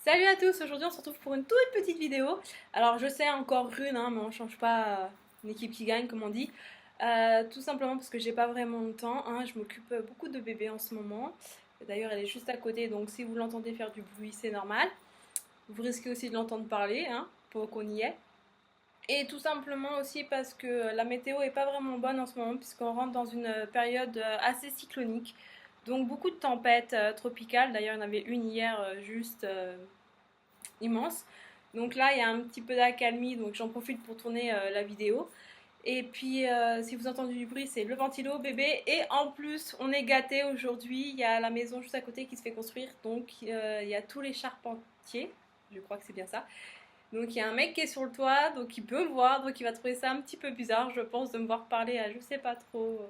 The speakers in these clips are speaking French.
Salut à tous, aujourd'hui on se retrouve pour une toute petite vidéo. Alors je sais encore une, hein, mais on change pas une équipe qui gagne comme on dit. Tout simplement parce que j'ai pas vraiment le temps, hein. Je m'occupe beaucoup de bébés en ce moment. D'ailleurs elle est juste à côté, donc si vous l'entendez faire du bruit c'est normal. Vous risquez aussi de l'entendre parler, hein, pour qu'on y est. Et tout simplement aussi parce que la météo est pas vraiment bonne en ce moment puisqu'on rentre dans une période assez cyclonique. Donc beaucoup de tempêtes tropicales, d'ailleurs il y en avait une hier juste immense. Donc là, il y a un petit peu d'accalmie, donc j'en profite pour tourner la vidéo. Et puis, si vous entendez du bruit, c'est le ventilo bébé. Et en plus, on est gâté aujourd'hui. Il y a la maison juste à côté qui se fait construire. Donc, il y a tous les charpentiers. Je crois que c'est bien ça. Donc, il y a un mec qui est sur le toit, donc il peut me voir. Donc, il va trouver ça un petit peu bizarre, je pense, de me voir parler à je sais pas trop.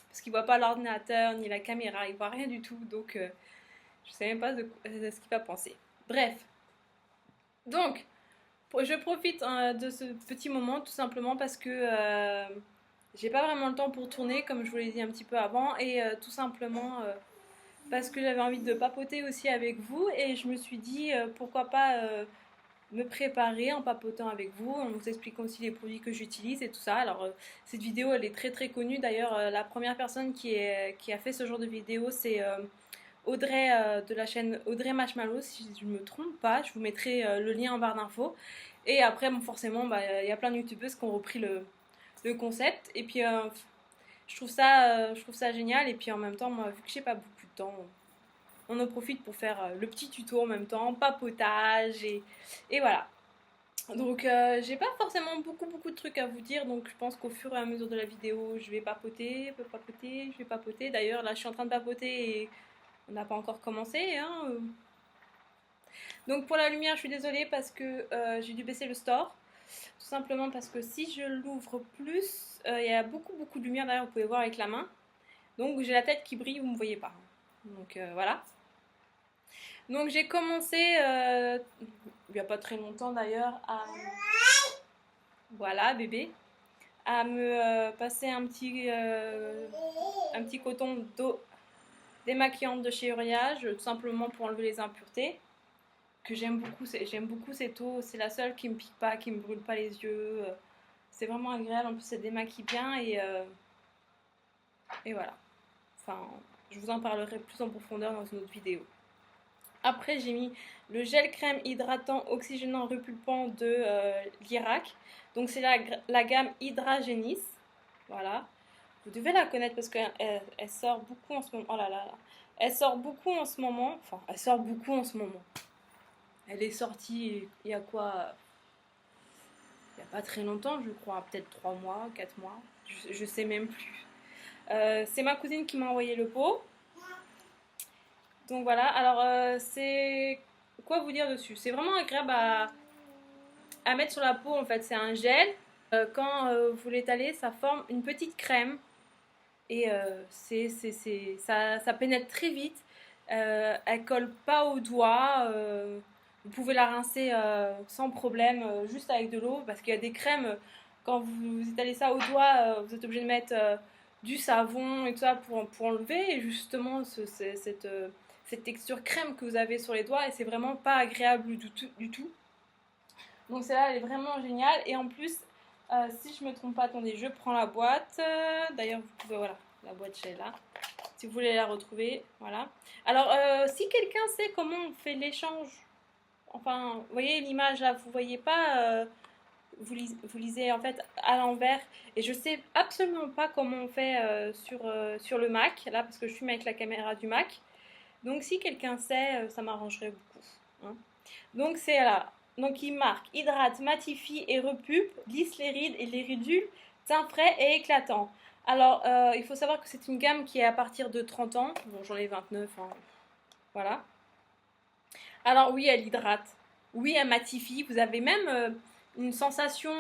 Parce qu'il voit pas l'ordinateur ni la caméra. Il voit rien du tout. Donc, je sais même pas de ce qu'il va penser. Bref. Donc, je profite de ce petit moment tout simplement parce que j'ai pas vraiment le temps pour tourner, comme je vous l'ai dit un petit peu avant, et tout simplement parce que j'avais envie de papoter aussi avec vous, et je me suis dit pourquoi pas me préparer en papotant avec vous, en vous expliquant aussi les produits que j'utilise et tout ça. Alors, cette vidéo elle est très très connue, d'ailleurs, la première personne qui a fait ce genre de vidéo c'est. Audrey de la chaîne Audrey Marshmallow, si je ne me trompe pas, je vous mettrai le lien en barre d'infos. Et après, bon, forcément, bah, y a plein de youtubeuses qui ont repris le concept. Et puis, je trouve ça génial. Et puis en même temps, moi, vu que j'ai pas beaucoup de temps, on en profite pour faire le petit tuto en même temps, papotage et voilà. Donc, j'ai pas forcément beaucoup de trucs à vous dire. Donc, je pense qu'au fur et à mesure de la vidéo, je vais papoter, je vais papoter. D'ailleurs, là, je suis en train de papoter et on n'a pas encore commencé, hein. Donc pour la lumière, je suis désolée parce que j'ai dû baisser le store. Tout simplement parce que si je l'ouvre plus, il y a beaucoup de lumière derrière, vous pouvez voir avec la main. Donc j'ai la tête qui brille, vous ne me voyez pas. Donc voilà. Donc j'ai commencé, il n'y a pas très longtemps d'ailleurs, à... Voilà, bébé. À me passer un petit coton d'eau démaquillante de chez Uriage, tout simplement pour enlever les impuretés. Que j'aime beaucoup cette eau, c'est la seule qui me pique pas, qui me brûle pas les yeux. C'est vraiment agréable, en plus ça démaquille bien et voilà. Enfin, je vous en parlerai plus en profondeur dans une autre vidéo. Après, j'ai mis le gel crème hydratant oxygénant repulpant de l'Irak. Donc c'est la gamme Hydragenis. Voilà. Vous devez la connaître parce qu'elle elle sort beaucoup en ce moment. Oh là là là. Elle sort beaucoup en ce moment. Enfin, elle sort beaucoup en ce moment. Elle est sortie il y a quoi? Il n'y a pas très longtemps, je crois, peut-être 3 mois, 4 mois, je sais même plus. C'est ma cousine qui m'a envoyé le pot. Donc voilà, alors c'est... Quoi vous dire dessus? C'est vraiment agréable à mettre sur la peau en fait, c'est un gel. Quand vous l'étalez, ça forme une petite crème et ça pénètre très vite. Elle colle pas aux doigts. Vous pouvez la rincer sans problème, juste avec de l'eau, parce qu'il y a des crèmes, quand vous étalez ça au doigt, vous êtes obligé de mettre du savon et tout ça pour enlever et justement cette texture crème que vous avez sur les doigts, et c'est vraiment pas agréable du tout. Donc celle-là, elle est vraiment géniale. Et en plus, si je me trompe pas, attendez, je prends la boîte. D'ailleurs, vous pouvez, voilà, la boîte chez là. Si vous voulez la retrouver, voilà. Alors, si quelqu'un sait comment on fait l'échange, enfin, vous voyez l'image là, vous voyez pas, vous lisez en fait à l'envers. Et je sais absolument pas comment on fait sur le Mac, là, parce que je filme avec la caméra du Mac. Donc, si quelqu'un sait, ça m'arrangerait beaucoup, hein. Donc, c'est là. Donc, il marque hydrate, matifie et repulpe, lisse les rides et les ridules, teint frais et éclatant. Alors, il faut savoir que c'est une gamme qui est à partir de 30 ans. Bon, j'en ai 29, hein. Voilà. Alors, oui, elle hydrate. Oui, elle matifie. Vous avez même une sensation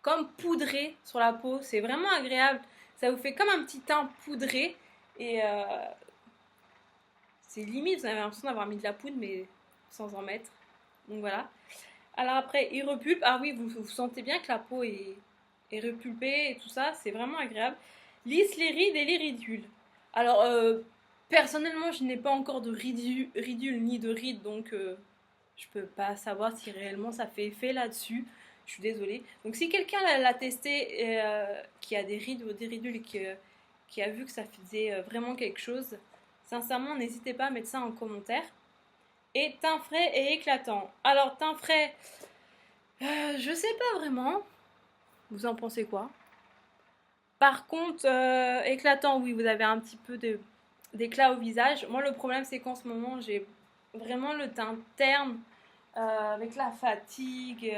comme poudré sur la peau. C'est vraiment agréable. Ça vous fait comme un petit teint poudré. Et c'est limite, vous avez l'impression d'avoir mis de la poudre, mais sans en mettre. Donc voilà. Alors après, il repulpe. Ah oui, vous sentez bien que la peau est repulpée et tout ça. C'est vraiment agréable. Lisse les rides et les ridules. Alors, Personnellement, je n'ai pas encore de ridule ni de ride, donc je peux pas savoir si réellement ça fait effet là-dessus. Je suis désolée. Donc si quelqu'un l'a testé et qui a des rides ou des ridules et qui a vu que ça faisait vraiment quelque chose, sincèrement, n'hésitez pas à mettre ça en commentaire. Et teint frais et éclatant. Alors teint frais, je sais pas vraiment. Vous en pensez quoi? Par contre, éclatant, oui, vous avez un petit peu d'éclat au visage. Moi, le problème, c'est qu'en ce moment, j'ai vraiment le teint terne, avec la fatigue.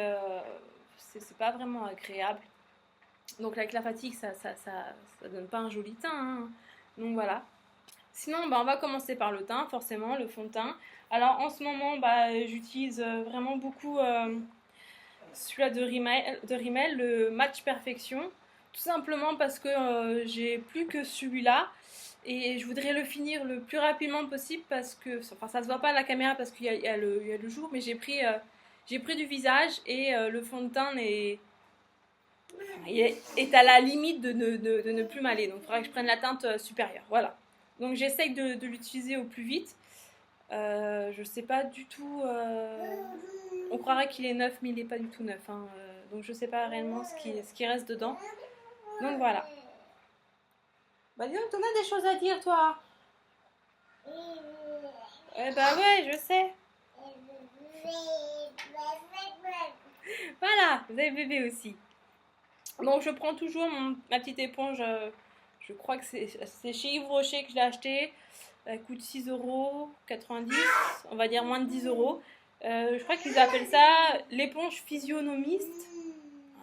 C'est pas vraiment agréable. Donc, avec la fatigue, ça donne pas un joli teint, hein. Donc, voilà. Sinon, bah, on va commencer par le teint, forcément, le fond de teint. Alors, en ce moment, bah, j'utilise vraiment beaucoup celui-là de Rimmel, le Match Perfection. Tout simplement parce que j'ai plus que celui-là et je voudrais le finir le plus rapidement possible parce que, enfin, ça se voit pas à la caméra parce qu'il y a le jour, mais j'ai pris du visage et le fond de teint est à la limite de ne plus m'aller. Donc il faudra que je prenne la teinte supérieure. Voilà. Donc j'essaye de l'utiliser au plus vite. Je sais pas du tout. On croirait qu'il est neuf, mais il n'est pas du tout neuf, hein. Donc je sais pas réellement ce qui reste dedans. Donc voilà. Bah dis donc, t'en as des choses à dire, toi. Eh bah ouais, je sais. Voilà, vous avez bébé aussi. Donc je prends toujours ma petite éponge. Je crois que c'est chez Yves Rocher que je l'ai acheté. Elle coûte 6,90 €. On va dire moins de 10 €. Je crois qu'ils appellent ça l'éponge physionomiste.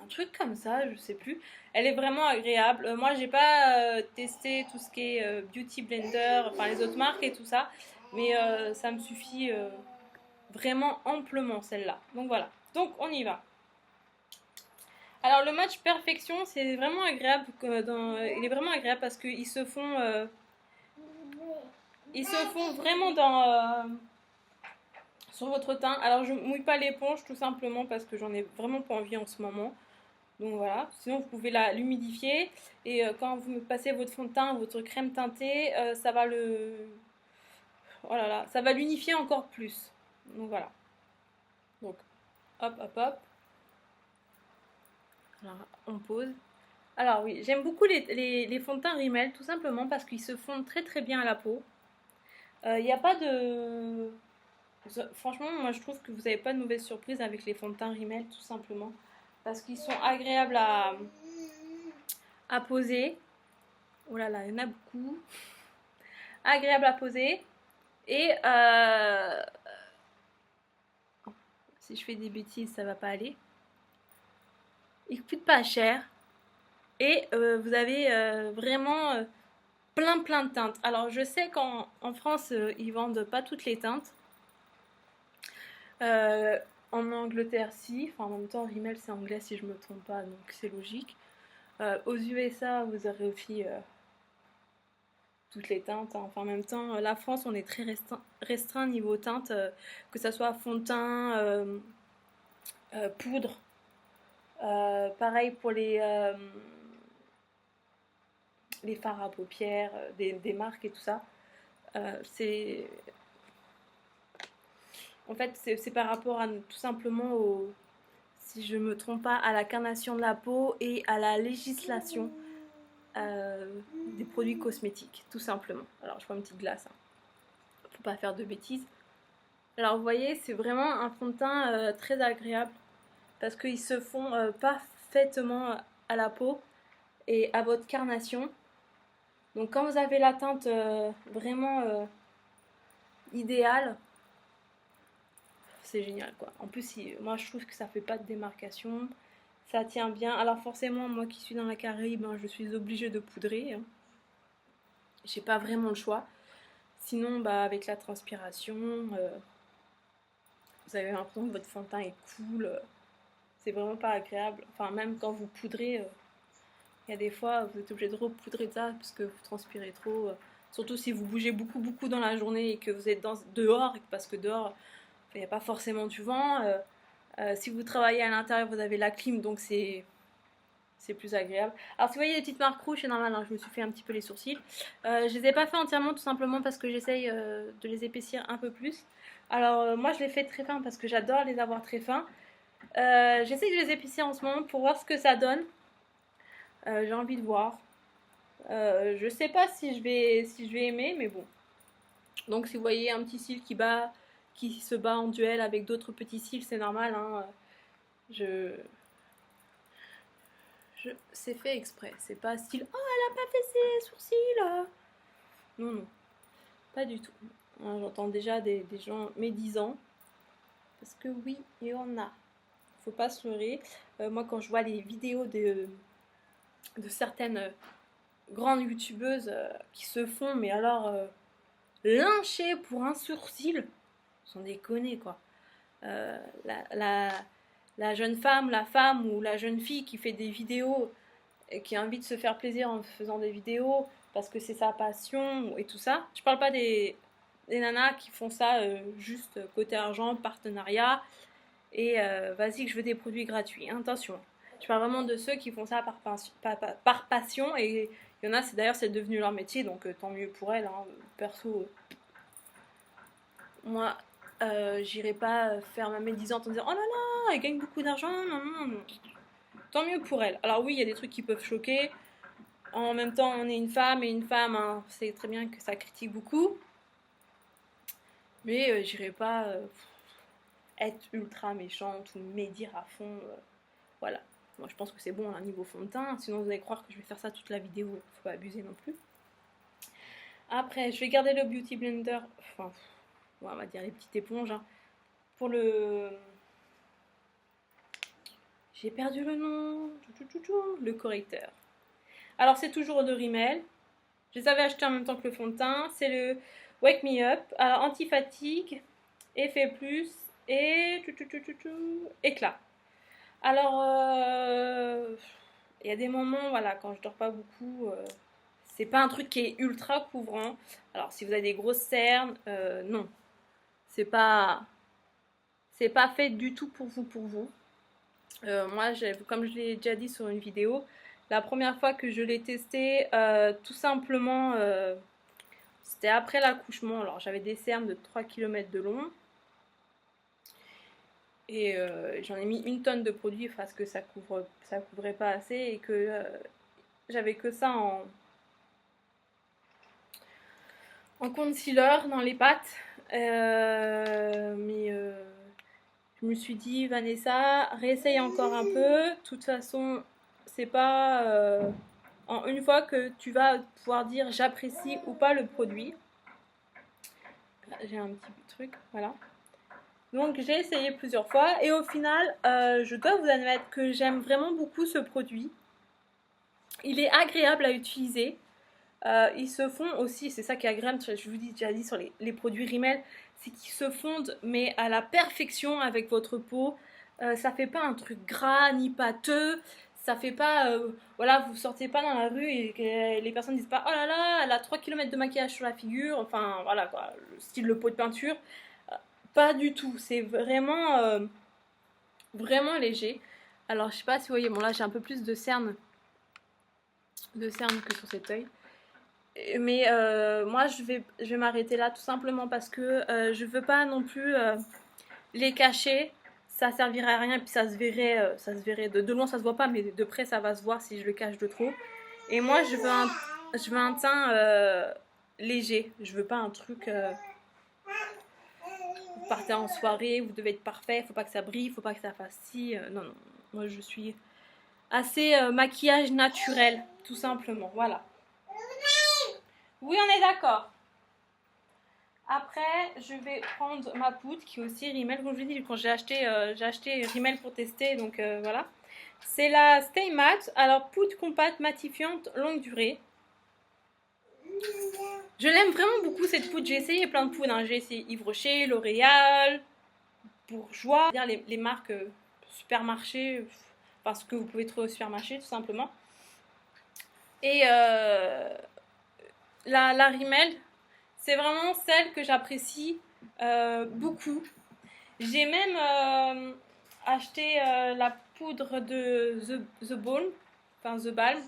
Un truc comme ça, je sais plus. Elle est vraiment agréable. Moi, j'ai pas testé tout ce qui est Beauty Blender, enfin les autres marques et tout ça. Mais ça me suffit vraiment amplement celle-là. Donc voilà. Donc on y va. Alors le match perfection, c'est vraiment agréable. Il est vraiment agréable parce qu'ils ils se font vraiment sur votre teint. Alors je mouille pas l'éponge tout simplement parce que j'en ai vraiment pas envie en ce moment. Donc voilà, sinon vous pouvez l'humidifier et quand vous passez votre fond de teint, votre crème teintée, ça va oh là là, ça va l'unifier encore plus. Donc voilà. Donc hop hop hop. Alors on pose. Alors oui, j'aime beaucoup les fonds de teint Rimmel tout simplement parce qu'ils se fondent très très bien à la peau. Il n'y a pas de... Franchement, moi je trouve que vous n'avez pas de mauvaise surprise avec les fonds de teint Rimmel tout simplement. Parce qu'ils sont agréables à poser. Oh là là, il y en a beaucoup. Agréable à poser. Et si je fais des bêtises, ça va pas aller. Ils coûtent pas cher. Et vous avez vraiment plein de teintes. Alors je sais qu'en France, ils vendent pas toutes les teintes. En Angleterre, si. Enfin, en même temps, Rimmel c'est anglais si je me trompe pas, donc c'est logique. Aux USA, vous aurez aussi toutes les teintes, hein. Enfin, en même temps, la France, on est très restreint niveau teinte, que ça soit fond de teint, poudre. Pareil pour les fards à paupières, des marques et tout ça. C'est En fait, c'est par rapport à tout simplement si je me trompe pas, à la carnation de la peau et à la législation des produits cosmétiques, tout simplement. Alors, je prends une petite glace, hein. Faut pas faire de bêtises. Alors, vous voyez, c'est vraiment un fond de teint très agréable parce qu'ils se font parfaitement à la peau et à votre carnation. Donc, quand vous avez la teinte vraiment idéale, c'est génial quoi. En plus, moi je trouve que ça fait pas de démarcation, ça tient bien. Alors forcément, moi qui suis dans la Caraïbe, je suis obligée de poudrer, hein. J'ai pas vraiment le choix. Sinon, bah avec la transpiration, vous avez l'impression que votre fond de teint est cool. C'est vraiment pas agréable. Enfin, même quand vous poudrez, il y a des fois, vous êtes obligé de repoudrer ça parce que vous transpirez trop. Surtout si vous bougez beaucoup dans la journée et que vous êtes dehors, parce que dehors, il n'y a pas forcément du vent. Si vous travaillez à l'intérieur, vous avez la clim, donc c'est c'est plus agréable. Alors si vous voyez les petites marques rouges, c'est normal, hein, je me suis fait un petit peu les sourcils. Je les ai pas fait entièrement tout simplement parce que j'essaye de les épaissir un peu plus. Alors moi je les fais très fins parce que j'adore les avoir très fins. J'essaye de les épaissir en ce moment pour voir ce que ça donne. J'ai envie de voir. Je sais pas si je vais aimer, mais bon. Donc si vous voyez un petit cil qui se bat en duel avec d'autres petits cils, c'est normal, hein. C'est fait exprès. C'est pas style oh elle a pas fait ses sourcils. Non non, pas du tout. J'entends déjà des gens médisants parce que oui, il y en a. Faut pas se leurrer. Moi quand je vois les vidéos de certaines grandes youtubeuses qui se font mais alors lyncher pour un sourcil, sans déconner quoi. La jeune femme, la femme ou la jeune fille qui fait des vidéos et qui a envie de se faire plaisir en faisant des vidéos parce que c'est sa passion et tout ça. Je parle pas des nanas qui font ça juste côté argent, partenariat et vas-y que je veux des produits gratuits. Attention. Je parle vraiment de ceux qui font ça par passion et il y en a, d'ailleurs c'est devenu leur métier donc tant mieux pour elles. Hein. Perso, moi j'irai pas faire ma médisante en disant oh là là, elle gagne beaucoup d'argent, non, non, non. Tant mieux pour elle. Alors oui, il y a des trucs qui peuvent choquer. En même temps, on est une femme et une femme, hein, c'est très bien que ça critique beaucoup. Mais j'irai pas être ultra méchante ou médire à fond. Voilà. Moi, je pense que c'est bon à un niveau fond de teint. Sinon, vous allez croire que je vais faire ça toute la vidéo. Faut pas abuser non plus. Après, je vais garder le Beauty Blender. Enfin, on va dire les petites éponges. Hein, pour le... J'ai perdu le nom. Le correcteur. Alors, c'est toujours de Rimmel. Je les avais achetés en même temps que le fond de teint. C'est le Wake Me Up. Alors, anti-fatigue, effet plus et éclat. Alors, il y a des moments, voilà, quand je dors pas beaucoup, c'est pas un truc qui est ultra couvrant. Alors, si vous avez des grosses cernes, non. C'est pas fait du tout pour vous. Moi, comme je l'ai déjà dit sur une vidéo, la première fois que je l'ai testé, tout simplement, c'était après l'accouchement. Alors, j'avais des cernes de 3 km de long. Et j'en ai mis une tonne de produits parce que ça couvrait pas assez et que j'avais que ça en concealer dans les pattes. Mais je me suis dit, Vanessa, réessaye encore un peu. De toute façon, c'est pas en une fois que tu vas pouvoir dire j'apprécie ou pas le produit. J'ai un petit truc, voilà. Donc j'ai essayé plusieurs fois et au final, je dois vous admettre que j'aime vraiment beaucoup ce produit. Il est agréable à utiliser. Ils se font aussi, c'est ça qui est agréable, je vous dis déjà dit sur les produits Rimmel, c'est qu'ils se fondent mais à la perfection avec votre peau. Ça fait pas un truc gras ni pâteux. Ça fait pas, voilà, vous sortez pas dans la rue et que les personnes disent pas oh là là, elle a 3 km de maquillage sur la figure. Enfin voilà quoi, le style le pot de peinture. Pas du tout, c'est vraiment, vraiment léger. Alors je sais pas si vous voyez, bon là j'ai un peu plus de cernes que sur cet œil. Mais moi je vais m'arrêter là tout simplement parce que je veux pas non plus les cacher. Ça servirait à rien et puis ça se verrait de loin ça se voit pas mais de près ça va se voir si je le cache de trop. Et moi je veux un teint léger. Je veux pas un truc vous partez en soirée, vous devez être parfait, faut pas que ça brille, faut pas que ça fasse ci. Non, non, moi je suis assez maquillage naturel, tout simplement, voilà. Oui, on est d'accord. Après, je vais prendre ma poudre qui est aussi Rimmel. Comme je vous dis, quand j'ai acheté Rimmel pour tester, donc voilà. C'est la Stay Matte. Alors, poudre compacte matifiante longue durée. Je l'aime vraiment beaucoup cette poudre. J'ai essayé plein de poudres. Hein. J'ai essayé Yves Rocher, L'Oréal, Bourjois, les marques supermarché, enfin ce que vous pouvez trouver au supermarché tout simplement. Et la Rimmel, c'est vraiment celle que j'apprécie beaucoup. J'ai même acheté la poudre de The Balm. enfin The Balm.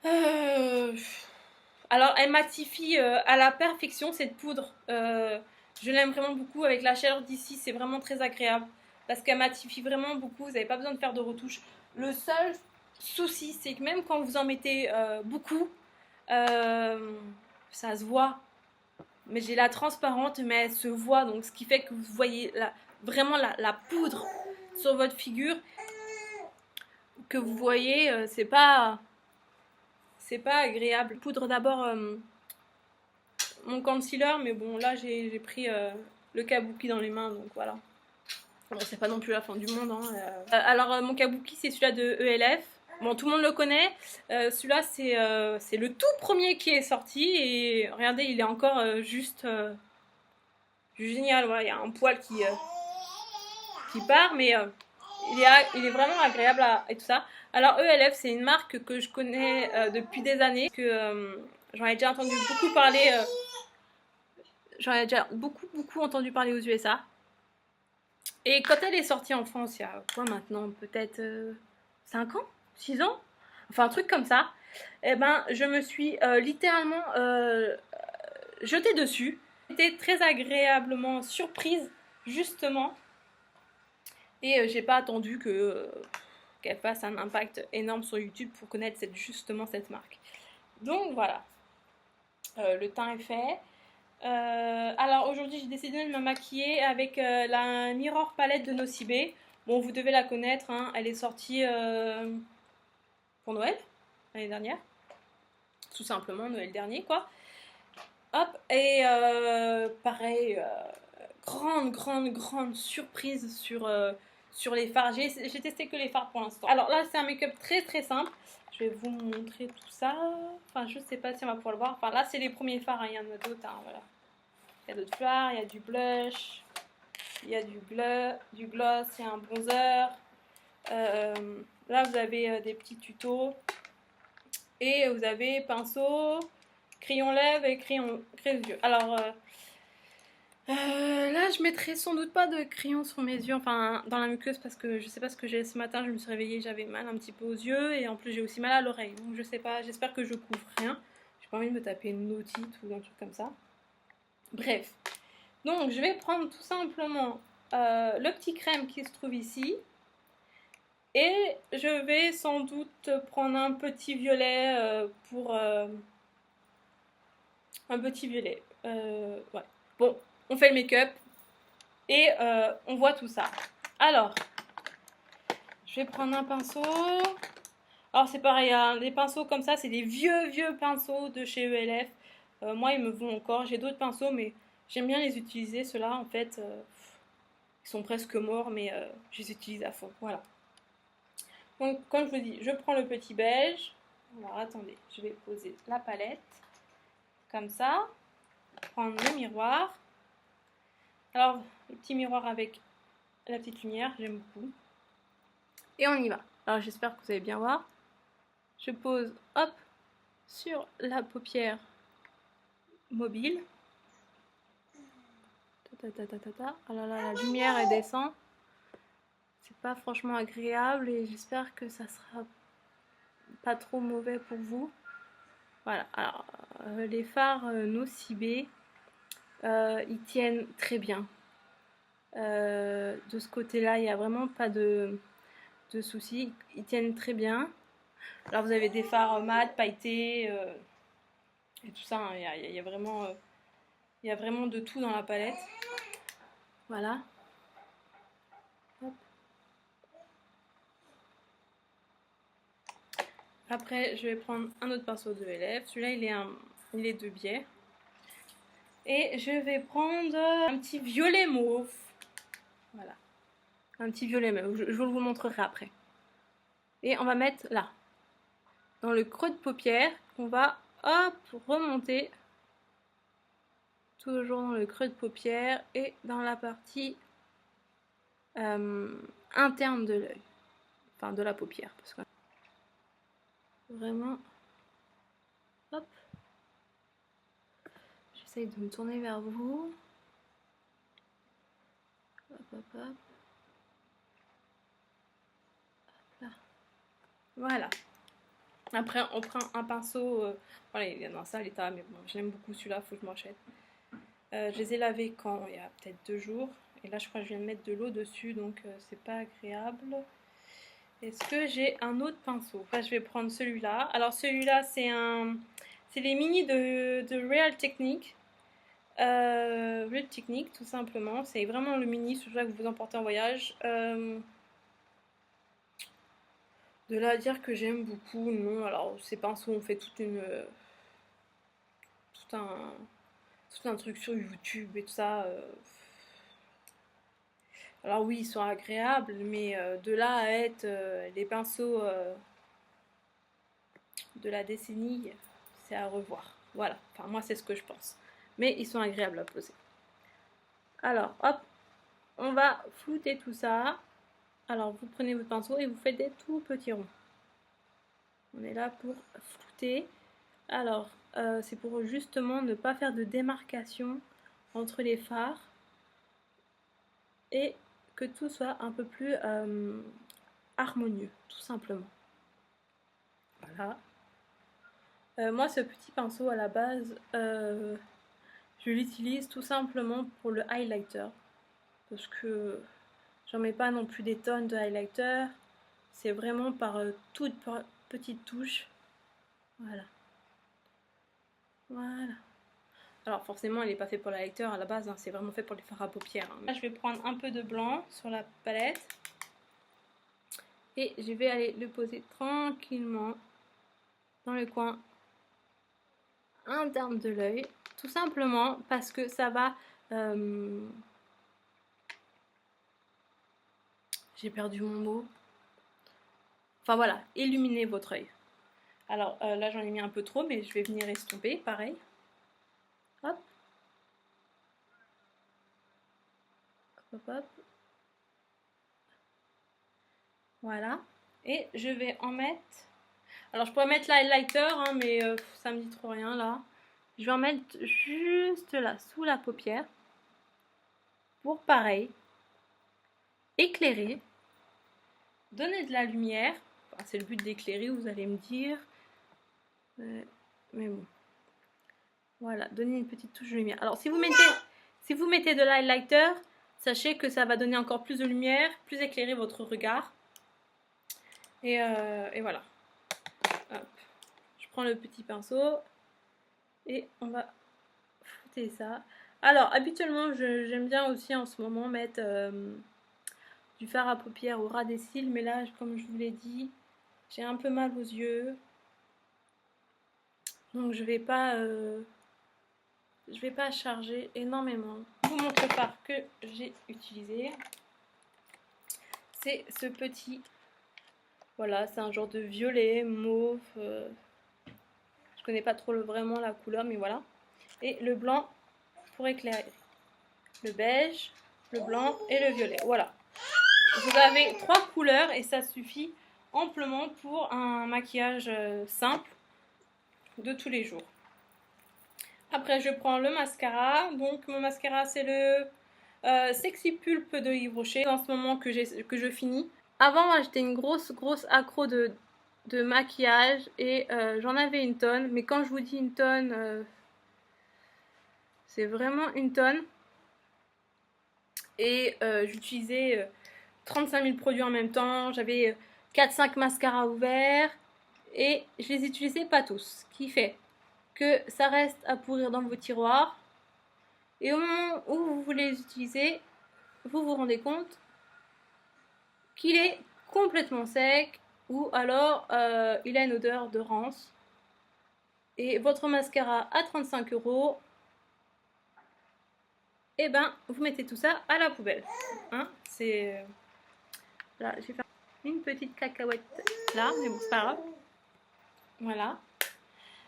Euh, Alors, elle matifie à la perfection cette poudre. Je l'aime vraiment beaucoup avec la chaleur d'ici, c'est vraiment très agréable parce qu'elle matifie vraiment beaucoup. Vous n'avez pas besoin de faire de retouches. Le seul souci, c'est que même quand vous en mettez beaucoup, euh, ça se voit. Mais j'ai la transparente, mais elle se voit, donc ce qui fait que vous voyez vraiment la poudre sur votre figure que vous voyez, c'est pas agréable. Poudre d'abord mon concealer, mais bon là j'ai pris le kabuki dans les mains, donc voilà. Bon, c'est pas non plus la fin du monde. Hein. Alors mon kabuki c'est celui-là de ELF. Bon, tout le monde le connaît. Celui-là c'est le tout premier qui est sorti et regardez, il est encore juste génial. Voilà, il y a un poil qui part, mais il est vraiment agréable et tout ça. Alors ELF c'est une marque que je connais depuis des années, que j'en ai déjà entendu beaucoup parler. J'en ai déjà beaucoup entendu parler aux USA. Et quand elle est sortie en France, il y a quoi maintenant? Peut-être 5 ans? 6 ans? Enfin un truc comme ça. Eh ben je me suis littéralement jetée dessus. J'étais très agréablement surprise justement. Et j'ai pas attendu qu'elle fasse un impact énorme sur YouTube pour connaître justement cette marque. Donc voilà. Le teint est fait. Alors aujourd'hui j'ai décidé de me maquiller avec la Mirror Palette de Nocibé. Bon, vous devez la connaître, hein. Elle est sortie pour Noël l'année dernière, tout simplement Noël dernier quoi. Hop, et pareil, grande surprise sur les fards. J'ai testé que les fards pour l'instant. Alors là c'est un make-up très simple. Je vais vous montrer tout ça. Enfin je sais pas si on va pouvoir le voir. Enfin là c'est les premiers fards, hein. Il y en a d'autres, hein, voilà. Il y a d'autres fards, il y a du blush, il y a du gloss, il y a un bronzer. Là, vous avez des petits tutos. Et vous avez pinceau, crayon lèvres et crayon yeux. Alors, là, je mettrai sans doute pas de crayon sur mes yeux, enfin dans la muqueuse, parce que je sais pas ce que j'ai ce matin. Je me suis réveillée, j'avais mal un petit peu aux yeux et en plus j'ai aussi mal à l'oreille. Donc je sais pas, j'espère que je couvre rien. J'ai pas envie de me taper une otite ou un truc comme ça. Bref, donc je vais prendre tout simplement le petit crème qui se trouve ici. Et je vais sans doute prendre un petit violet pour... un petit violet. Ouais. Bon, on fait le make-up et on voit tout ça. Alors, je vais prendre un pinceau. Alors c'est pareil, hein, les pinceaux comme ça, c'est des vieux pinceaux de chez ELF. Moi, ils me vont encore. J'ai d'autres pinceaux, mais j'aime bien les utiliser. Ceux-là, en fait, ils sont presque morts, mais je les utilise à fond. Voilà. Donc, comme je vous dis, je prends le petit beige. Alors, attendez, je vais poser la palette. Comme ça. Prendre le miroir. Alors, le petit miroir avec la petite lumière, j'aime beaucoup. Et on y va. Alors, j'espère que vous allez bien voir. Je pose, hop, sur la paupière mobile. Oh là là, la lumière elle descend. C'est pas franchement agréable et j'espère que ça sera pas trop mauvais pour vous. Voilà, alors les fards Nocibé, ils tiennent très bien. De ce côté-là, il n'y a vraiment pas de soucis. Ils tiennent très bien. Alors vous avez des fards mat, pailletés et tout ça. Hein. Il y a vraiment de tout dans la palette. Voilà. Hop. Après, je vais prendre un autre pinceau de ELF. Celui-là, il est de biais. Et je vais prendre un petit violet mauve. Voilà. Un petit violet mauve. Je vous le montrerai après. Et on va mettre là. Dans le creux de paupière, on va hop, remonter. Toujours dans le creux de paupière et dans la partie interne de l'œil. Enfin, de la paupière. Parce que vraiment, hop. J'essaye de me tourner vers vous. Hop, hop, hop. Hop là. Voilà. Après, on prend un pinceau. Voilà, il est dans un sale état, mais bon, j'aime beaucoup celui-là, faut que je m'achète. Je les ai lavés quand? Il y a peut-être 2 jours. Et là, je crois que je viens de mettre de l'eau dessus, donc c'est pas agréable. Est-ce que j'ai un autre pinceau? Enfin, je vais prendre celui-là. Alors, celui-là, c'est les mini de Real Technique. Real Technique, tout simplement. C'est vraiment le mini, celui-là que vous emportez en voyage. De là à dire que j'aime beaucoup, non. Alors, ces pinceaux ont fait tout un, tout un truc sur YouTube et tout ça. Alors oui, ils sont agréables, mais de là à être les pinceaux de la décennie, c'est à revoir. Voilà, enfin moi c'est ce que je pense. Mais ils sont agréables à poser. Alors, hop, on va flouter tout ça. Alors, vous prenez votre pinceau et vous faites des tout petits ronds. On est là pour flouter. Alors, c'est pour justement ne pas faire de démarcation entre les fards et que tout soit un peu plus harmonieux, tout simplement. Voilà. Moi, ce petit pinceau à la base, je l'utilise tout simplement pour le highlighter. Parce que j'en mets pas non plus des tonnes de highlighter. C'est vraiment par toute petite touche. Voilà. Voilà. Alors forcément, il n'est pas fait pour l'highlighter à la base, hein, c'est vraiment fait pour les fards à paupières. Hein. Là, je vais prendre un peu de blanc sur la palette. Et je vais aller le poser tranquillement dans le coin interne de l'œil. Tout simplement parce que ça va... j'ai perdu mon mot. Enfin voilà, illuminer votre œil. Alors là j'en ai mis un peu trop, mais je vais venir estomper, pareil. Hop. Hop, hop. Voilà. Et je vais en mettre... Alors je pourrais mettre l'highlighter, hein, mais ça me dit trop rien là. Je vais en mettre juste là, sous la paupière. Pour pareil, éclairer, donner de la lumière. Enfin, c'est le but d'éclairer, vous allez me dire. Mais bon. Voilà, donner une petite touche de lumière. Alors si vous mettez de l'highlighter, sachez que ça va donner encore plus de lumière, plus éclairer votre regard. Et voilà. Hop. Je prends le petit pinceau et on va foutre ça. Alors habituellement j'aime bien aussi en ce moment mettre du fard à paupières au ras des cils, mais là comme je vous l'ai dit, j'ai un peu mal aux yeux. Donc je vais pas charger énormément. Je vous montre le fard que j'ai utilisé. C'est ce petit, voilà, c'est un genre de violet, mauve. Je connais pas trop vraiment la couleur, mais voilà. Et le blanc pour éclairer. Le beige, le blanc et le violet. Voilà. Vous avez 3 couleurs et ça suffit amplement pour un maquillage simple de tous les jours. Après, je prends le mascara. Donc, mon mascara, c'est le Sexy Pulp de Yves Rocher. En ce moment que je finis. Avant, moi, j'étais une grosse accro de maquillage et j'en avais une tonne. Mais quand je vous dis une tonne, c'est vraiment une tonne. Et j'utilisais 35 000 produits en même temps. J'avais 4-5 mascaras ouverts. Et je les utilisais pas tous. Ce qui fait que ça reste à pourrir dans vos tiroirs. Et au moment où vous voulez les utiliser, vous vous rendez compte qu'il est complètement sec ou alors il a une odeur de rance. Et votre mascara à 35 €, et ben vous mettez tout ça à la poubelle. Hein, c'est... Là, j'ai fait une petite cacahuète là, mais bon, c'est pas grave. Voilà.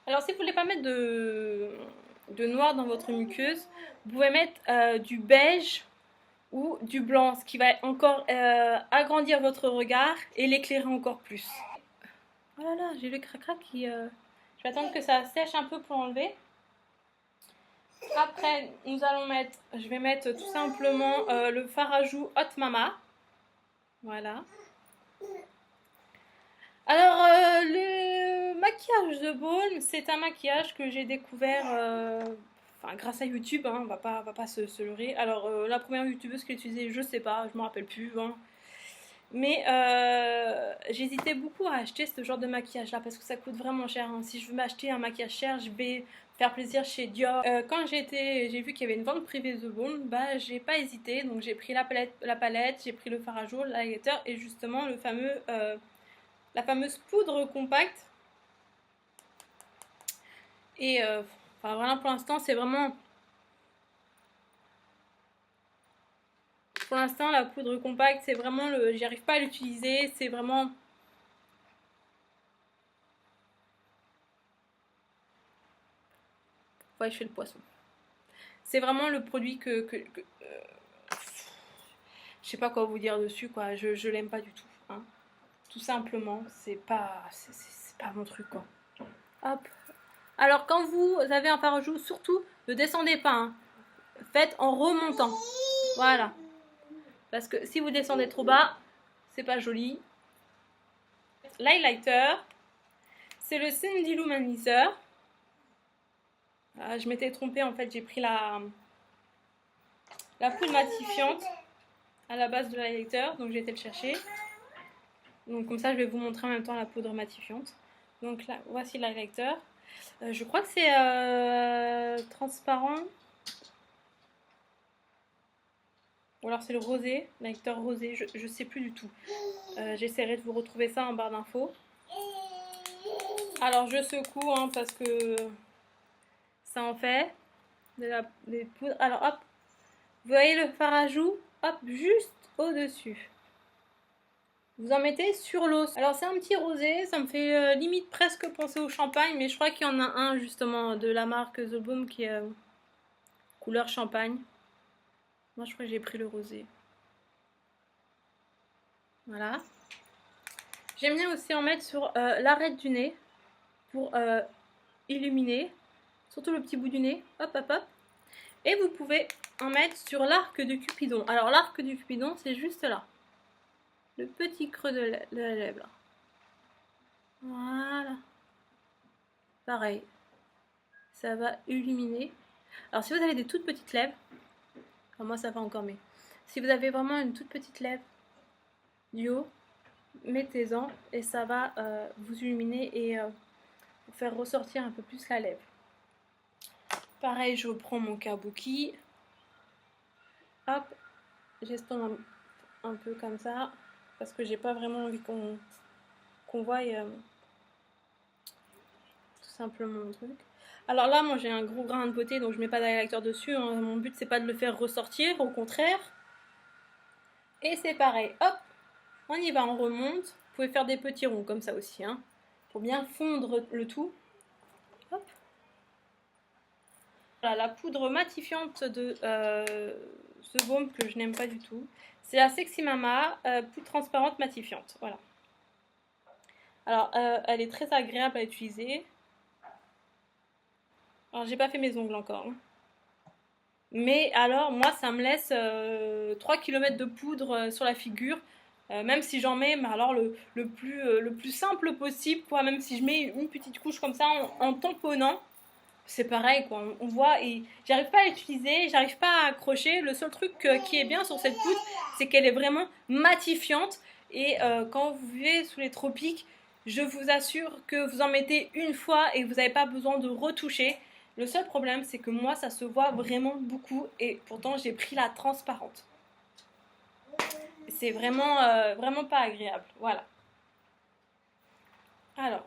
Alors, si vous voulez pas mettre de noir dans votre muqueuse, vous pouvez mettre du beige ou du blanc, ce qui va encore agrandir votre regard et l'éclairer encore plus. Oh là là, j'ai le crac-crac qui... Je vais attendre que ça sèche un peu pour enlever. Après, je vais mettre tout simplement le fard à joues Hot Mama. Voilà. Alors, le maquillage de Balm, c'est un maquillage que j'ai découvert enfin, grâce à YouTube, hein, on va pas se leurrer. Alors, la première youtubeuse qui l'a utilisé, je sais pas, je me rappelle plus, hein. Mais j'hésitais beaucoup à acheter ce genre de maquillage là parce que ça coûte vraiment cher, hein. Si je veux m'acheter un maquillage cher, je vais faire plaisir chez Dior. Quand j'ai vu qu'il y avait une vente privée de Balm, bah j'ai pas hésité, donc j'ai pris la palette, j'ai pris le fard à jour, l'highlighter et justement la fameuse poudre compacte. Et enfin, voilà, pour l'instant, c'est vraiment. Pour l'instant, la poudre compacte, c'est vraiment le. J'y arrive pas à l'utiliser, c'est vraiment. Ouais, je fais le poisson. C'est vraiment le produit je sais pas quoi vous dire dessus, quoi. Je l'aime pas du tout, hein. Tout simplement, c'est pas mon truc, quoi. Hop. Alors, quand vous avez un fard à joues, surtout, ne descendez pas, hein. Faites en remontant. Voilà. Parce que si vous descendez trop bas, c'est pas joli. L'highlighter, c'est le Cindy Luminizer. Je m'étais trompée, en fait, j'ai pris la poudre matifiante à la base de l'highlighter, donc j'ai été le chercher. Donc comme ça, je vais vous montrer en même temps la poudre matifiante. Donc là, voici l'highlighter. Je crois que c'est transparent. Ou alors c'est le rosé, l'highlighter rosé, je sais plus du tout. J'essaierai de vous retrouver ça en barre d'infos. Alors je secoue, hein, parce que ça en fait des poudres. Alors hop, vous voyez le fard à joues, hop, juste au-dessus. Vous en mettez sur l'os. Alors c'est un petit rosé, ça me fait limite presque penser au champagne, mais je crois qu'il y en a un justement de la marque The Balm qui est couleur champagne. Moi je crois que j'ai pris le rosé. Voilà. J'aime bien aussi en mettre sur l'arête du nez pour illuminer, surtout le petit bout du nez. Hop hop hop. Et vous pouvez en mettre sur l'arc du Cupidon. Alors l'arc du Cupidon, c'est juste là. Le petit creux de la lèvre. Là. Voilà. Pareil. Ça va illuminer. Alors si vous avez des toutes petites lèvres, enfin, moi ça va encore, mais si vous avez vraiment une toute petite lèvre du haut, mettez-en et ça va vous illuminer et vous faire ressortir un peu plus la lèvre. Pareil, je reprends mon kabuki. Hop, j'estompe un peu comme ça parce que j'ai pas vraiment envie qu'on voie tout simplement mon truc. Alors là, moi j'ai un gros grain de beauté, donc je mets pas d'highlighter dessus, hein. Mon but c'est pas de le faire ressortir, au contraire. Et c'est pareil, hop, on y va, on remonte. Vous pouvez faire des petits ronds comme ça aussi, hein, pour bien fondre le tout. Hop. Voilà, la poudre matifiante de ce baume que je n'aime pas du tout. C'est la Sexy Mama, poudre transparente matifiante. Voilà. Alors, elle est très agréable à utiliser. Alors, j'ai pas fait mes ongles encore, hein. Mais alors, moi, ça me laisse 3 km de poudre sur la figure. Même si j'en mets, mais alors le plus simple possible, quoi. Même si je mets une petite couche comme ça en tamponnant, c'est pareil, quoi. On voit et j'arrive pas à l'utiliser, j'arrive pas à accrocher. Le seul truc qui est bien sur cette poudre, c'est qu'elle est vraiment matifiante. Et quand vous vivez sous les tropiques, je vous assure que vous en mettez une fois et vous n'avez pas besoin de retoucher. Le seul problème, c'est que moi, ça se voit vraiment beaucoup et pourtant, j'ai pris la transparente. C'est vraiment, vraiment pas agréable. Voilà. Alors,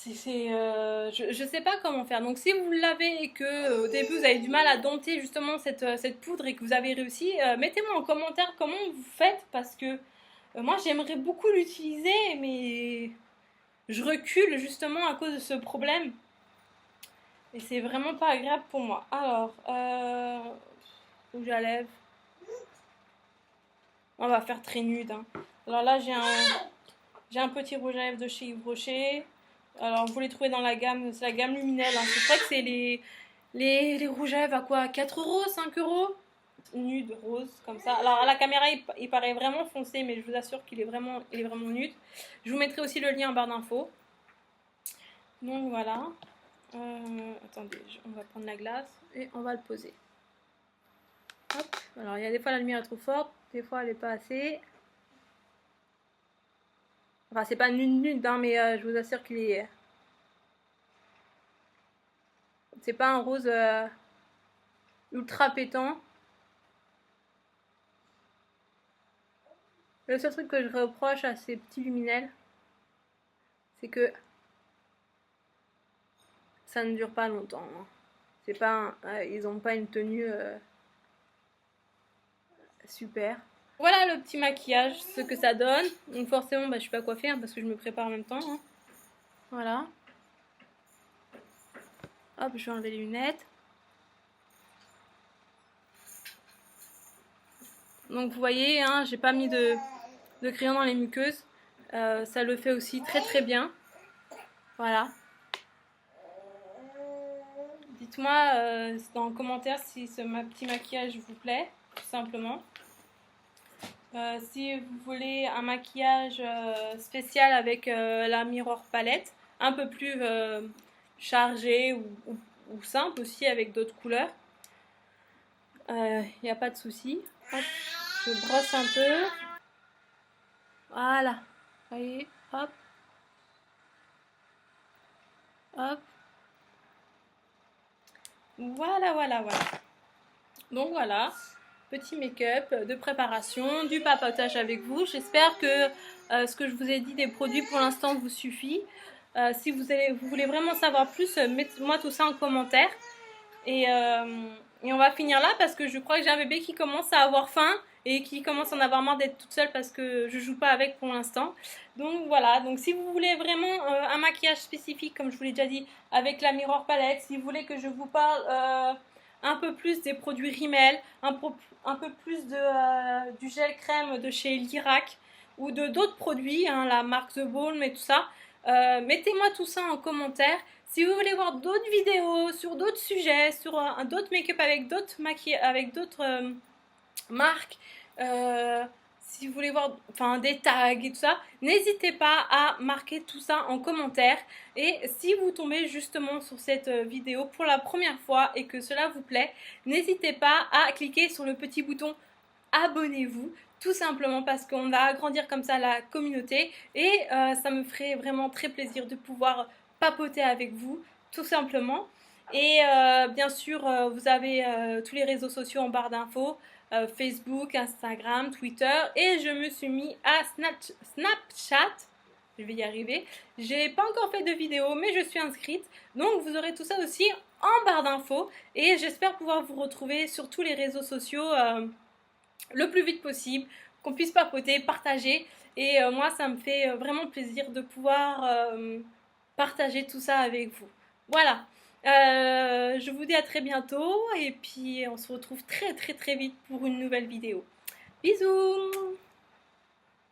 je sais pas comment faire. Donc, si vous l'avez et que au début, vous avez du mal à dompter justement cette poudre et que vous avez réussi, mettez-moi en commentaire comment vous faites parce que moi, j'aimerais beaucoup l'utiliser, mais je recule justement à cause de ce problème. Et c'est vraiment pas agréable pour moi. Alors, rouge à lèvres. On va faire très nude, hein. Alors là, j'ai un petit rouge à lèvres de chez Yves Rocher. Alors, vous les trouvez dans la gamme, c'est la gamme Luminelle, hein. C'est vrai que c'est les rouges à lèvres à quoi, 4 euros, 5 euros. nude rose comme ça. Alors à la caméra il paraît vraiment foncé, mais je vous assure qu'il est vraiment nude. Je vous mettrai aussi le lien en barre d'infos. Donc voilà. Attendez, on va prendre la glace et on va le poser. Hop. Alors il y a des fois la lumière est trop forte, des fois elle est pas assez. Enfin c'est pas nude hein, mais je vous assure qu'il est. C'est pas un rose ultra pétant. Le seul truc que je reproche à ces petits luminels, c'est que ça ne dure pas longtemps. Hein. C'est pas, ils n'ont pas une tenue super. Voilà le petit maquillage, ce que ça donne. Donc forcément, je suis pas coiffée hein, parce que je me prépare en même temps. Hein. Voilà. Hop, je vais enlever les lunettes. Donc vous voyez, hein, j'ai pas mis de crayon dans les muqueuses. Ça le fait aussi très bien. Voilà. Dites-moi dans les commentaires si ce petit maquillage vous plaît, tout simplement. Si vous voulez un maquillage spécial avec la Mirror Palette, un peu plus chargé ou simple aussi avec d'autres couleurs, il n'y a pas de souci. Hop, je brosse un peu. Voilà. Vous voyez, hop. Hop. Voilà. Donc voilà, petit make-up de préparation, du papotage avec vous. J'espère que ce que je vous ai dit des produits pour l'instant vous suffit. Si vous voulez vraiment savoir plus, mettez-moi tout ça en commentaire. Et on va finir là parce que je crois que j'ai un bébé qui commence à avoir faim et qui commence à en avoir marre d'être toute seule parce que je joue pas avec pour l'instant. Donc voilà, donc si vous voulez vraiment un maquillage spécifique, comme je vous l'ai déjà dit, avec la Mirror Palette, si vous voulez que je vous parle un peu plus des produits Rimmel, un peu plus du gel crème de chez Lirac ou de d'autres produits, hein, la marque The Balm et tout ça, mettez-moi tout ça en commentaire. Si vous voulez voir d'autres vidéos sur d'autres sujets, sur d'autres make-up avec d'autres marques, si vous voulez voir des tags et tout ça, n'hésitez pas à marquer tout ça en commentaire. Et si vous tombez justement sur cette vidéo pour la première fois et que cela vous plaît, n'hésitez pas à cliquer sur le petit bouton abonnez-vous, tout simplement parce qu'on va agrandir comme ça la communauté et ça me ferait vraiment très plaisir de pouvoir papoter avec vous, tout simplement. Et bien sûr, vous avez tous les réseaux sociaux en barre d'infos, Facebook, Instagram, Twitter, et je me suis mis à Snapchat. Je vais y arriver. J'ai pas encore fait de vidéo, mais je suis inscrite. Donc vous aurez tout ça aussi en barre d'infos. Et j'espère pouvoir vous retrouver sur tous les réseaux sociaux le plus vite possible, qu'on puisse papoter, partager. Et moi, ça me fait vraiment plaisir de pouvoir partager tout ça avec vous. Voilà. Je vous dis à très bientôt et puis on se retrouve très vite pour une nouvelle vidéo. Bisous!